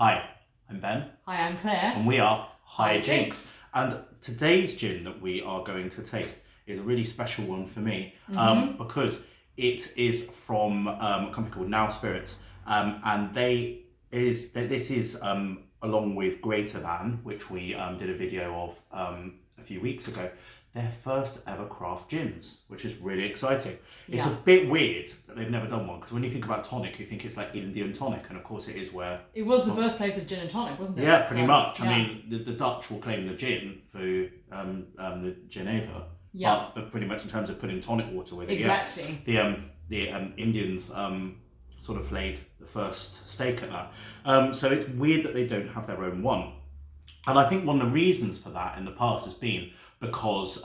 Hi, I'm Ben. Hi, I'm Claire. And we are Hi Jinx. And today's gin that we are going to taste is a really special one for me because it is from a company called Now Spirits, and this is along with Greater Than, which we did a video of a few weeks ago, their first ever craft gins, which is really exciting. It's a bit weird that they've never done one, because when you think about tonic, you think it's like Indian tonic, and of course it is where... It was the birthplace of gin and tonic, wasn't it? Yeah, pretty much. I mean, the Dutch will claim the gin for the Geneva, but pretty much in terms of putting tonic water with it. Exactly. Yeah. The Indians sort of laid the first stake at that. So it's weird that they don't have their own one. And I think one of the reasons for that in the past has been because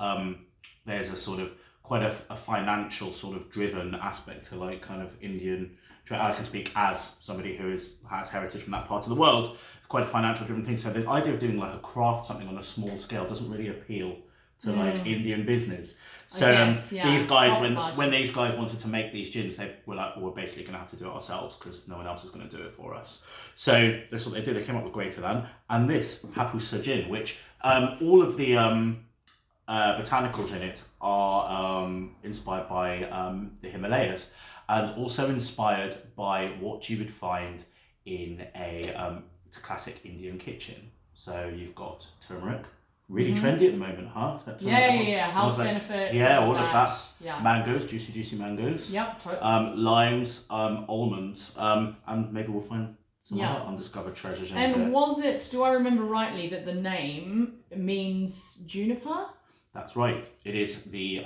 there's a sort of quite a financial sort of driven aspect to like kind of Indian. I can speak as somebody who has heritage from that part of the world. It's quite a financial driven thing. So the idea of doing like a craft something on a small scale doesn't really appeal to like Indian business. So these guys, when these guys wanted to make these gins, they were like, well, we're basically going to have to do it ourselves because no one else is going to do it for us. So that's what they did. They came up with Greater Than, and this Hapusa Gin, which all of the botanicals in it are inspired by the Himalayas, and also inspired by what you would find in a classic Indian kitchen. So you've got turmeric, really trendy at the moment, huh? Health benefits. All of that. Yeah. Mangoes, juicy mangoes. Yep, totes. Limes, almonds, and maybe we'll find some other undiscovered treasures in And there. was it, do I remember rightly, that the name means juniper? That's right. It is the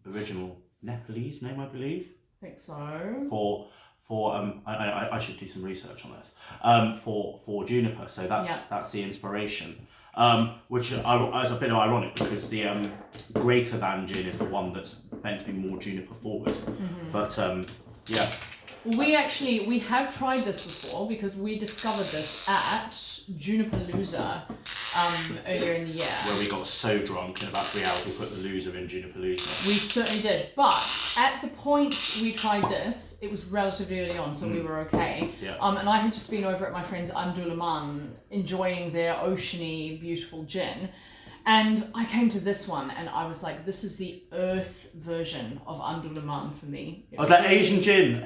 original Nepalese name, I believe. I think so. I should do some research on this. For juniper, so that's the inspiration. Which is a bit ironic because the Greater Than gin is the one that's meant to be more juniper forward. But yeah. We have tried this before because we discovered this at Junipalooza earlier in the year. Where we got so drunk in about 3 hours we put the loser in Junipalooza. We certainly did, but at the point we tried this, it was relatively early on, so we were okay. Yeah. And I had just been over at my friend's Andulaman enjoying their oceany, beautiful gin. And I came to this one and I was like, this is the earth version of Andulaman for me. I was like, Asian gin,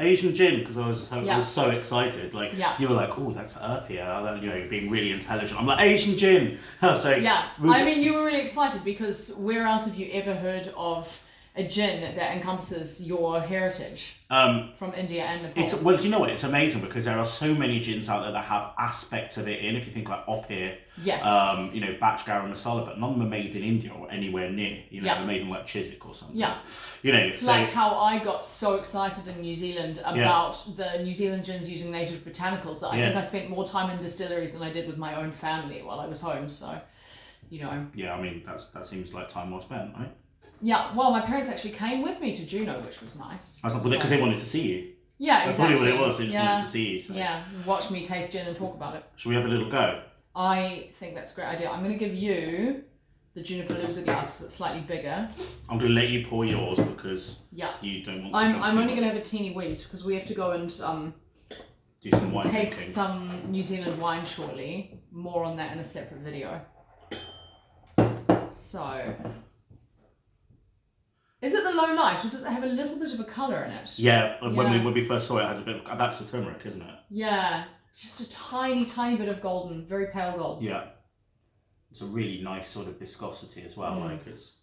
because I was so excited. Like, you were like, oh, that's earthier. You know, you're being really intelligent. I'm like, Asian gin. So I mean, you were really excited because where else have you ever heard of a gin that encompasses your heritage from India and Nepal? Well, do you know what? It's amazing because there are so many gins out there that have aspects of it in. If you think like Opir, Batch Garam Masala, but none of them are made in India or anywhere near. You know, they're made in like Chiswick or something. Yeah. You know, it's like how I got so excited in New Zealand about the New Zealand gins using native botanicals that I think I spent more time in distilleries than I did with my own family while I was home. So, you know. Yeah, I mean that seems like time well spent, right? Yeah, well, my parents actually came with me to Juneau, which was nice. Because they wanted to see you. Yeah, That's probably what it was. They just wanted to see you. So. Yeah, watch me taste gin and talk about it. Shall we have a little go? I think that's a great idea. I'm going to give you the Junipalooza glass because it's slightly bigger. I'm going to let you pour yours because you don't want to I'm only going to have a teeny wheat because we have to go and do some wine taste drinking. some New Zealand wine shortly. More on that in a separate video. So... Is it the low light, or does it have a little bit of a colour in it? Yeah, when we first saw it, it has a bit of... That's the turmeric, isn't it? Yeah, it's just a tiny bit of golden, very pale gold. Yeah. It's a really nice sort of viscosity as well, like it's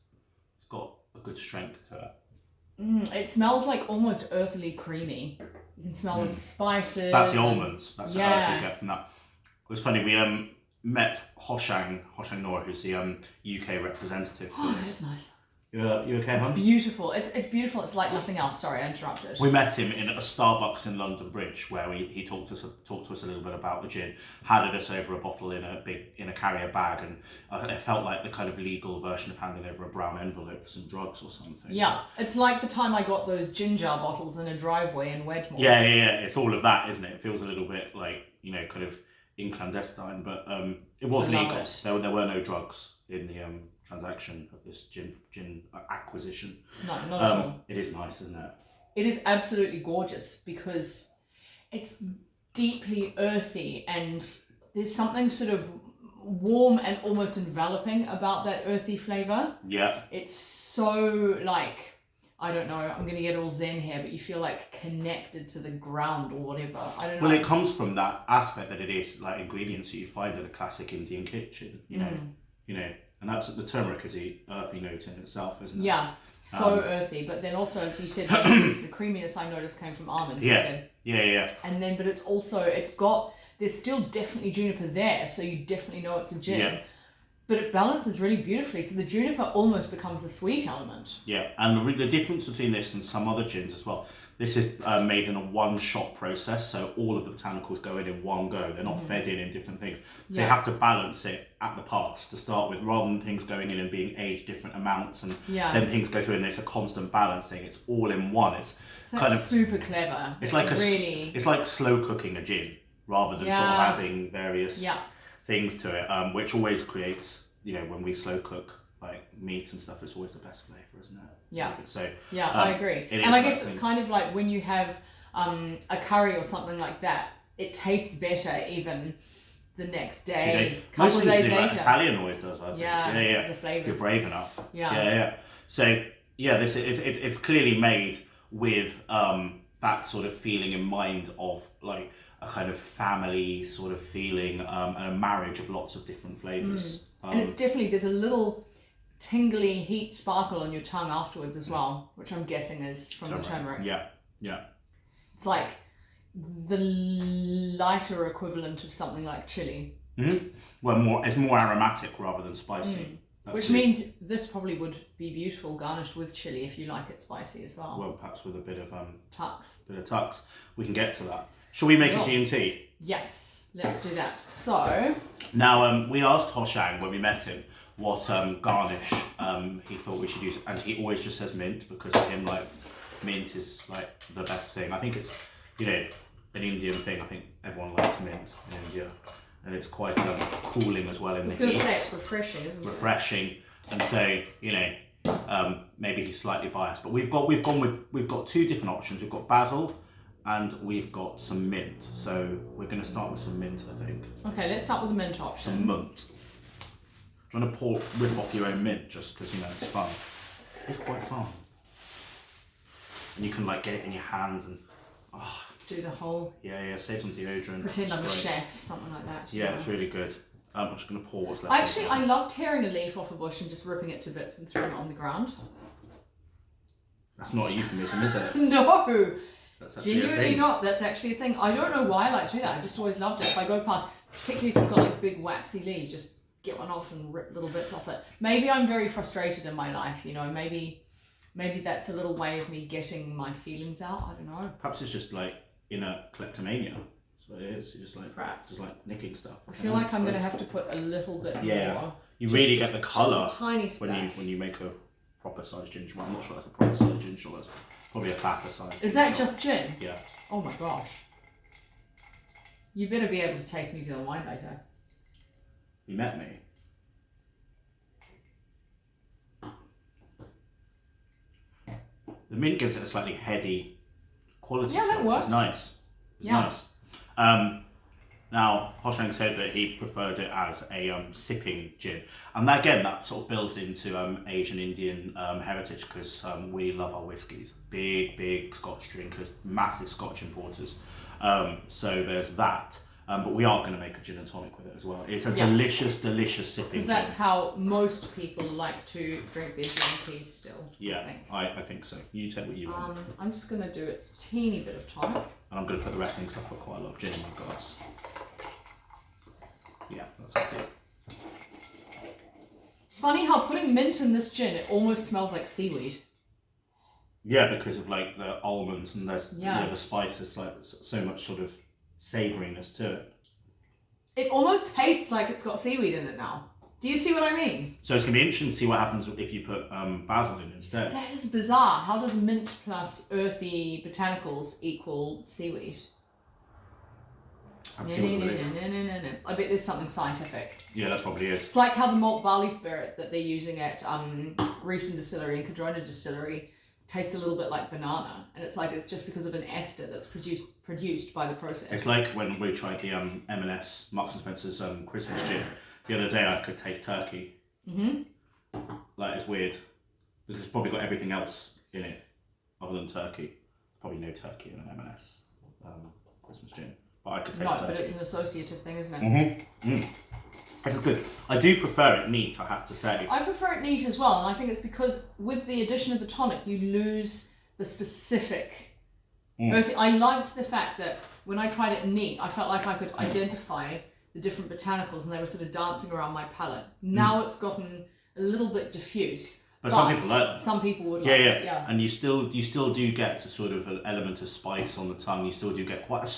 got a good strength to it. It smells like almost earthily creamy. You can smell the spices. That's the almonds. That's the earth you get from that. It was funny, we met Hoshang Nora, who's the UK representative for this. That's nice. You okay, It's hon? beautiful. It's beautiful. It's like nothing else. Sorry, I interrupted. We met him in a Starbucks in London Bridge, where he talked to us a little bit about the gin, handed us over a bottle in a carrier bag, and it felt like the kind of legal version of handing over a brown envelope for some drugs or something. Yeah, it's like the time I got those ginger bottles in a driveway in Wedmore. Yeah. It's all of that, isn't it? It feels a little bit like, you know, kind of in clandestine, but it was legal. There were no drugs in the transaction of this gin acquisition. No, not at all. It is nice, isn't it? It is absolutely gorgeous because it's deeply earthy, and there's something sort of warm and almost enveloping about that earthy flavor. Yeah. It's so like, I don't know, I'm going to get all zen here, but you feel like connected to the ground or whatever. I don't know. Well, it comes from that aspect that it is like ingredients that you find in a classic Indian kitchen, you know, and that's the turmeric is the earthy note in itself, isn't it? Yeah, so earthy. But then also, as you said, the creaminess I noticed came from almonds. Yeah. Yeah. And then, but there's still definitely juniper there, so you definitely know it's a gin. Yeah. But it balances really beautifully, so the juniper almost becomes a sweet element. Yeah, and the difference between this and some other gins as well, this is made in a one-shot process, so all of the botanicals go in one go. They're not fed in different things. So you have to balance it at the pass to start with, rather than things going in and being aged different amounts, and then things go through and it's a constant balancing. It's all in one. It's kind of super clever. It's like it's like slow cooking a gin, rather than sort of adding various things to it, which always creates, when we slow cook like meat and stuff, it's always the best flavour, isn't it? Yeah. So I agree. And I guess it's kind of like when you have a curry or something like that, it tastes better even the next day, couple of days later. Like Italian always does, I think. Yeah. If you're brave enough. Yeah. So this it's clearly made with that sort of feeling in mind of like a kind of family sort of feeling, and a marriage of lots of different flavours. And it's definitely, there's a little tingly heat sparkle on your tongue afterwards as well, which I'm guessing is from the turmeric. Yeah. It's like the lighter equivalent of something like chili. Mm-hmm. Well, it's more aromatic rather than spicy. Which means this probably would be beautiful garnished with chili if you like it spicy as well. Well, perhaps with a bit of tux. We can get to that. Shall we make a G&T? Yes, let's do that. So now we asked Hoshang when we met him what garnish he thought we should use, and he always just says mint, because to him like mint is like the best thing. I think it's an Indian thing. I think everyone likes mint in India, and it's quite cooling as well. I was going to say it's refreshing, isn't it? Refreshing, and so maybe he's slightly biased, but we've got two different options. We've got basil, and we've got some mint. So we're going to start with some mint, I think. Okay, let's start with the mint option. Some mint. Do you want to rip off your own mint just because it's fun? It's quite fun. And you can like get it in your hands and do the whole. Yeah. Save some deodorant. Pretend I'm a chef, something like that. Yeah, it's really good. I'm just going to pour what's left. Actually, I love tearing a leaf off a bush and just ripping it to bits and throwing it on the ground. That's not a euphemism, is it? No. That's actually genuinely not. That's actually a thing. I don't know why I like to do that. I just always loved it. If I go past, particularly if it's got like big waxy leaves, just get one off and rip little bits off it. Maybe I'm very frustrated in my life. Maybe that's a little way of me getting my feelings out. I don't know. Perhaps it's just like inner kleptomania. That's what it is. You're just like perhaps just like nicking stuff. I feel like I'm going to have to put a little bit more. You really get the colour just a tiny splash. when you make a proper sized ginger. Well, I'm not sure that's a proper sized ginger. That's probably a fatter size. Is that just gin? Yeah. Oh my gosh. You better be able to taste New Zealand wine later. You met me. The mint gives it a slightly heady quality. Yeah, that works. It's nice. It's nice. Now, Hoshang said that he preferred it as a sipping gin. And that, again, that sort of builds into Asian Indian heritage, because we love our whiskies. Big Scotch drinkers, massive Scotch importers. So there's that. But we are going to make a gin and tonic with it as well. It's a delicious sipping gin. Because that's how most people like to drink their gin teas still. Yeah, I think so. You take what you want. I'm just going to do a teeny bit of tonic. And I'm going to put the rest in because I've put quite a lot of gin in my glass. Yeah, that's okay. It's funny how putting mint in this gin, it almost smells like seaweed. Yeah, because of like the almonds and there's the spices, like so much sort of savouriness to it. It almost tastes like it's got seaweed in it now. Do you see what I mean? So it's going to be interesting to see what happens if you put basil in instead. That is bizarre. How does mint plus earthy botanicals equal seaweed? No. I bet there's something scientific. Yeah, that probably is. It's like how the malt barley spirit that they're using at Reefton Distillery and Cadrona Distillery tastes a little bit like banana, and it's like it's just because of an ester that's produced by the process. It's like when we tried the M&S Marks and Spencer's Christmas gin the other day. I could taste turkey. Like, it's weird because it's probably got everything else in it other than turkey. Probably no turkey in an M&S Christmas gin, but I could taste turkey. But it's an associative thing, isn't it? This is good. I do prefer it neat, I have to say. I prefer it neat as well, and I think it's because with the addition of the tonic, you lose the specific earthy. I liked the fact that when I tried it neat, I felt like I could identify the different botanicals, and they were sort of dancing around my palate. Now it's gotten a little bit diffuse. But some people like that. Some people would like it, yeah. And you still do get a sort of an element of spice on the tongue. You still do get quite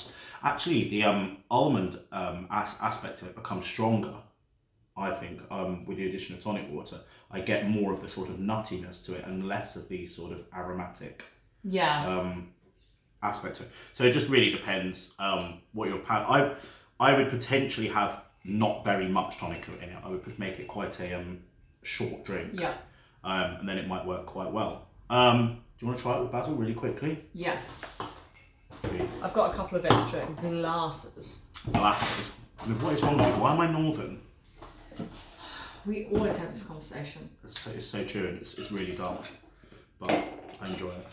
actually the almond aspect of it becomes stronger, I think, with the addition of tonic water. I get more of the sort of nuttiness to it and less of the sort of aromatic aspect to it. So it just really depends what your palate. I would potentially have not very much tonic in it. I would make it quite a short drink. Yeah. And then it might work quite well. Do you want to try it with basil really quickly? Yes. Okay. I've got a couple of extra glasses. Glasses. I mean, what is wrong with you? Why am I northern? We always have this conversation. It's so true, and it's really dark, but I enjoy it.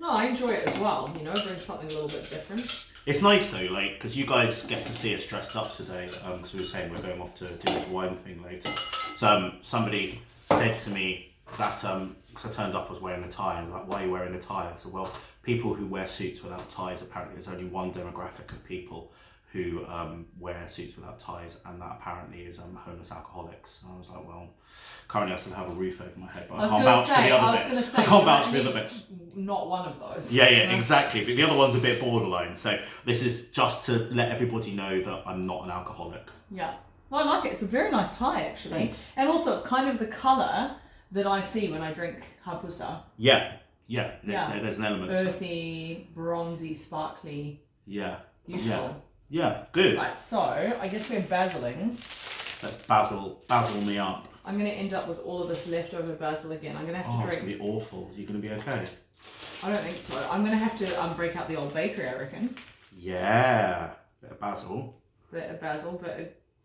No, I enjoy it as well. You know, bring something a little bit different. It's nice though, like, because you guys get to see us dressed up today. Because we were saying we're going off to do this wine thing later. So somebody said to me that because I turned up, I was wearing a tie, and like, why are you wearing a tie? I said, well, people who wear suits without ties, apparently there's only one demographic of people who wear suits without ties, and that apparently is homeless alcoholics. And I was like, well, currently I still have a roof over my head, but I can't vouch for the other bit. I can't vouch for the other bit. Not one of those. Yeah, exactly. But the other one's a bit borderline. So this is just to let everybody know that I'm not an alcoholic. Yeah. No, I like it. It's a very nice tie, actually. Thanks. And also, it's kind of the colour that I see when I drink Hapusa. Yeah. There's an element. Earthy, bronzy, sparkly. Yeah. Beautiful. Yeah, good. Right, so I guess we're basiling. Let's basil me up. I'm going to end up with all of this leftover basil again. I'm going to have to drink. It's going to be awful. You're going to be okay? I don't think so. I'm going to have to break out the old bakery, I reckon. Yeah. Bit of basil. But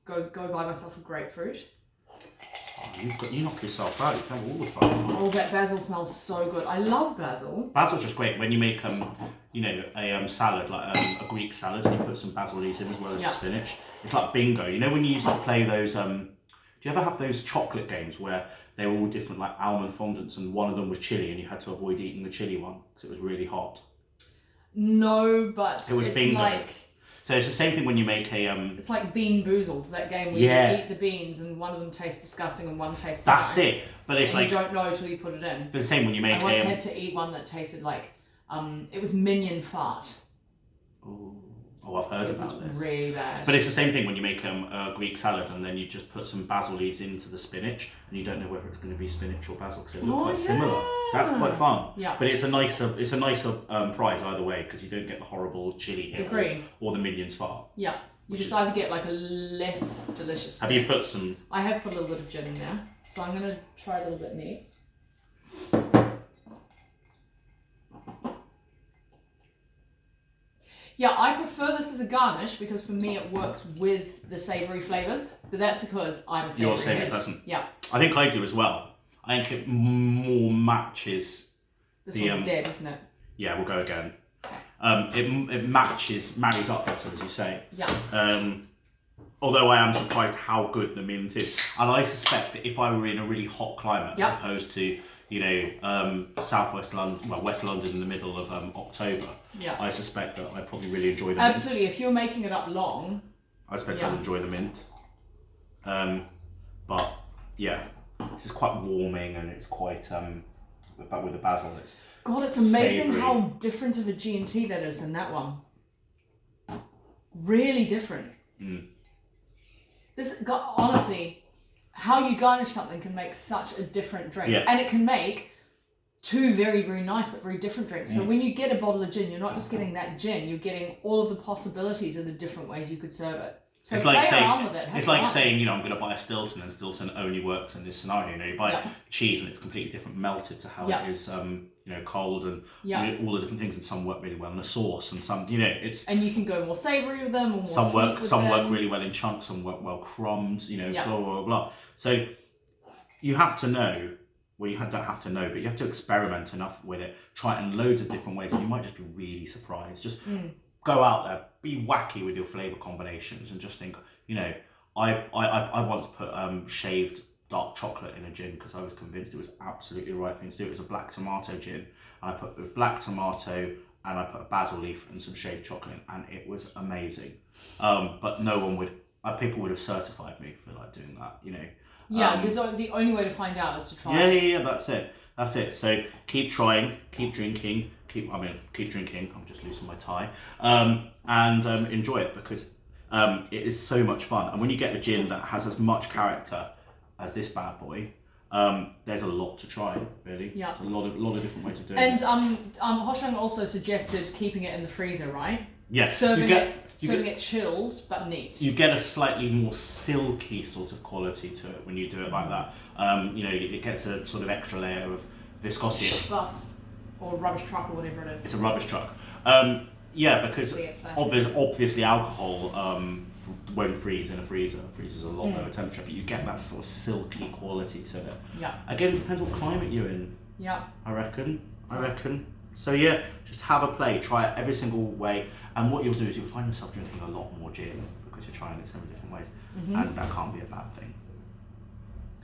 go buy myself a grapefruit. Oh, you knock yourself out. You tell all the fun. Oh, that basil smells so good. I love basil. Basil's just great when you make a salad, like a Greek salad, and you put some basil leaves in as well as spinach. It's like bingo. You know when you used to play those do you ever have those chocolate games where they were all different, like almond fondants, and one of them was chili, and you had to avoid eating the chili one because it was really hot? No, but it was bingo. So it's the same thing when you make a It's like Bean Boozled, that game where you eat the beans and one of them tastes disgusting and one tastes nice. That's it. But it's like you don't know until you put it in. But the same when you make I once had to eat one that tasted like it was minion fart. Oh, I've heard about this. It was really bad. But it's the same thing when you make a Greek salad and then you just put some basil leaves into the spinach and you don't know whether it's going to be spinach or basil because they look quite similar. So that's quite fun. Yeah. But it's a nicer prize either way because you don't get the horrible chili hit or the minions fart. Yeah. You just either get like a less delicious Have you put some? I have put a little bit of gin in there, so I'm going to try a little bit neat. Yeah, I prefer this as a garnish because for me it works with the savoury flavours, but that's because I'm a savoury You're a savoury person. Yeah. I think I do as well. I think it more matches This one's dead, isn't it? Yeah, we'll go again. It marries up better, as you say. Yeah. Although I am surprised how good the mint is. And I suspect that if I were in a really hot climate, as opposed to, southwest London, West London in the middle of October, I suspect that I'd probably really enjoy the mint. Absolutely, if you're making it up long. I suspect I'd enjoy the mint. But yeah, this is quite warming and it's quite, but with the basil, it's God, it's amazing savoury. how different of a G&T that is in that one. Really different. This, honestly, how you garnish something can make such a different drink. Yeah. And it can make two very, very nice but very different drinks. So when you get a bottle of gin, you're not just getting that gin, you're getting all of the possibilities of the different ways you could serve it. So it's play like saying, around with it. Have it's like fun. saying, you know, I'm going to buy a Stilton, and Stilton only works in this scenario. You know, you buy Yeah. cheese and it's completely different melted to how Yeah. it is, you know, cold, and Yeah. you know, all the different things, and some work really well in a sauce, and some, you know, it's And you can go more savoury with them, or more some sweet work with some them. work really well in chunks, some work well crumbed, you know, Yeah. blah blah blah. So you have to know. Well, you don't have to know, but you have to experiment enough with it. Try it in loads of different ways, and you might just be really surprised. Just go out there, be wacky with your flavour combinations, and just think, you know, I once put shaved dark chocolate in a gin because I was convinced it was absolutely the right thing to do. It was a black tomato gin. I put the black tomato and I put a basil leaf and some shaved chocolate in, and it was amazing. But no one would, people would have certified me for like doing that, you know. Yeah, the only way to find out is to try. Yeah, that's it. So keep trying, keep drinking, keep drinking. I'm just losing my tie. And enjoy it, because it is so much fun. And when you get a gin that has as much character as this bad boy, there's a lot to try, really. Yeah. There's a lot of different ways of doing And it. Hoshang also suggested keeping it in the freezer, right? Yes, Serving it chilled but neat. you get a slightly more silky sort of quality to it when you do it like that. You know, it gets a sort of extra layer of viscosity. Bus or rubbish truck or whatever it is. It's a rubbish truck. Yeah, because obviously alcohol won't freeze in a freezer. It freezes a lot lower temperature, but you get that sort of silky quality to it. Yeah. Again, it depends what climate you're in. Yeah. I reckon. So yeah, just have a play, try it every single way, and what you'll do is you'll find yourself drinking a lot more gin because you're trying it several different ways, and that can't be a bad thing.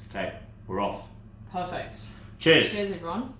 Okay, we're off. Perfect. Cheers. Cheers, everyone.